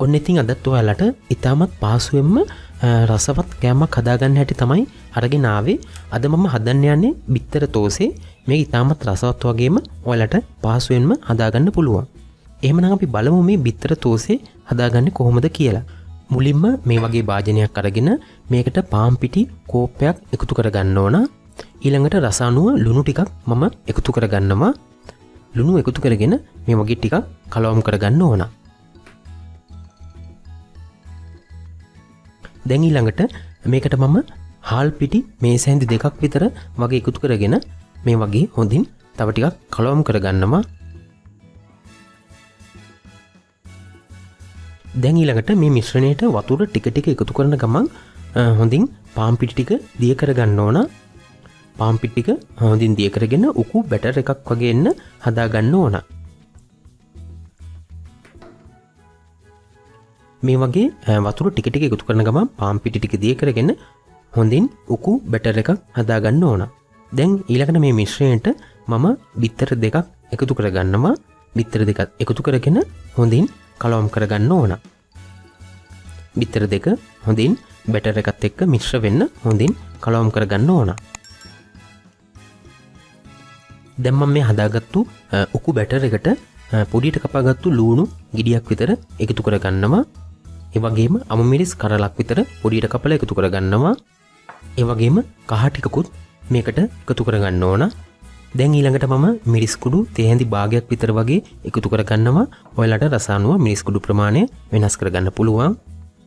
ඔන්න ඉතින් අදත් ඔයාලට ඉතාමත් පහසුවෙන්ම රසවත් කෑමක් හදාගන්න හැටි තමයි අරගෙන ආවේ. අද මම හදන්න යන්නේ බිත්තර තෝසේ. මේක ඉතාමත් රසවත් වගේම ඔයාලට පහසුවෙන්ම හදාගන්න පුළුවන්. එහෙමනම් අපි බලමු මේ බිත්තර තෝසේ හදාගන්නේ කොහොමද කියලා. මුලින්ම මේ වගේ භාජනයක් අරගෙන මේකට පාන් පිටි කෝප්පයක් එකතු කරගන්න ඕන. ඊළඟට රස අනුව ලුණු ටිකක් මම එකතු කරගන්නවා. ලුණු එකතු කරගෙන මේ වගේ ටිකක් කලවම් කරගන්න ඕන. දැන් ඊළඟට මේකට මම හාල් පිටි මේසැන්දි දෙකක් විතර වගේ එකතු කරගෙන මේ වගේ හොඳින් තව ටිකක් කලවම් කරගන්නවා. දැන් ඊළඟට මේ මිශ්‍රණයට වතුර ටික ටික එකතු කරන ගමන් හොඳින් පාන් පිටි ටික දිය කරගන්න ඕන. පාන් පිටි ටික හොඳින් දිය කරගෙන උකු බැටර් එකක් වගේ එන්න හදාගන්න ඕන. මේ වගේ වතුර ටික ටික එකතු කරන ගමන් පාන් පිටි ටික දිය කරගෙන හොඳින් උකු බැටර් එකක් හදාගන්න ඕන. දැන් ඊළඟට මේ මිශ්‍රණයට මම බිත්තර දෙකක් එකතු කරගන්නවා. බිත්තර දෙකක් එකතු කරගෙන හොඳින් කලවම් කරගන්න ඕන. බිත්තර දෙක හොඳින් බැටර් එකත් එක්ක මිශ්‍ර වෙන්න හොඳින් කලවම් කරගන්න ඕන. දැන් මම මේ හදාගත්තු උකු බැටර් එකට පොඩියට කපාගත්තු ලුණු ගෙඩියක් විතර එකතු කරගන්නවා. ඒ වගේම අමුමිරිස් කරලක් විතර පොඩියට කපලා එකතු කරගන්නවා. ඒ වගේම කහ ටිකකුත් මේකට එකතු කරගන්න ඕන. දැන් ඊළඟට මම මිරිස් කුඩු තේ හැඳි භාගයක් විතර වගේ එකතු කරගන්නවා. ඔයාලට රස අනුව මිරිස් කුඩු ප්‍රමාණය වෙනස් කරගන්න පුළුවන්.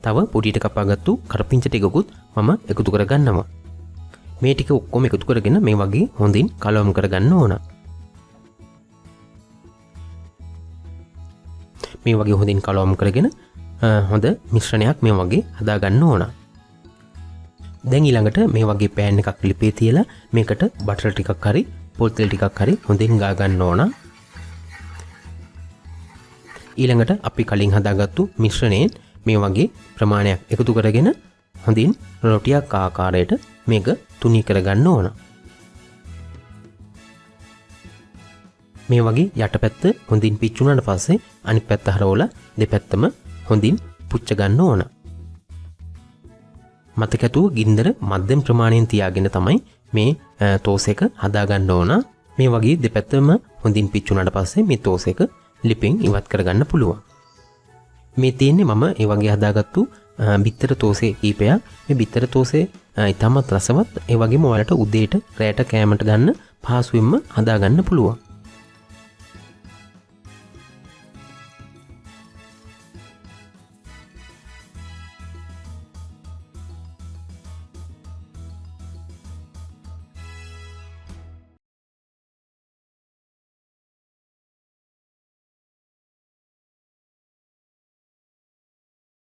තව පොඩියට කපාගත්තු කරපිංච ටිකකුත් මම එකතු කරගන්නවා. මේ ටික ඔක්කොම එකතු කරගෙන මේ වගේ හොඳින් කලවම් කරගන්න ඕන. මේ වගේ හොඳින් කලවම් කරගෙන හොඳ මිශ්‍රණයක් මේ වගේ හදාගන්න ඕන. දැන් ඊළඟට මේ වගේ පෑන් එකක් ලිපේ තියලා මේකට බටර් ටිකක් හරි පොල් තෙල් ටිකක් හරි හොඳින් ගා ගන්න ඕන. ඊළඟට අපි කලින් හදාගත්තු මිශ්‍රණයෙන් මේ වගේ ප්‍රමාණයක් එකතු කරගෙන හොඳින් රොටියක් ආකාරයට මේක තුනී කරගන්න ඕන. මේ වගේ යටපැත්ත හොඳින් පිච්චුණාට පස්සේ අනිත් පැත්ත හරවලා දෙපැත්තම හොඳින් පුච්ච ගන්න ඕන. මතක ඇතුව ගින්දර මධ්‍යම ප්‍රමාණයෙන් තියාගෙන තමයි මේ තෝස් එක හදාගන්න ඕන. මේ වගේ දෙපැත්තම හොඳින් පිච්චුණාට පස්සේ මේ තෝස් එක ලිපෙන් ඉවත් කරගන්න පුළුවන්. මේ තියෙන්නේ මම ඒ වගේ හදාගත්තු බිත්තර තෝසේ කීපයක්. මේ බිත්තර තෝසේ ඉතාමත් රසවත්. ඒ වගේම ඔයාලට උදේට රැයට කෑමට ගන්න පහසුවෙන්ම හදාගන්න පුළුවන්.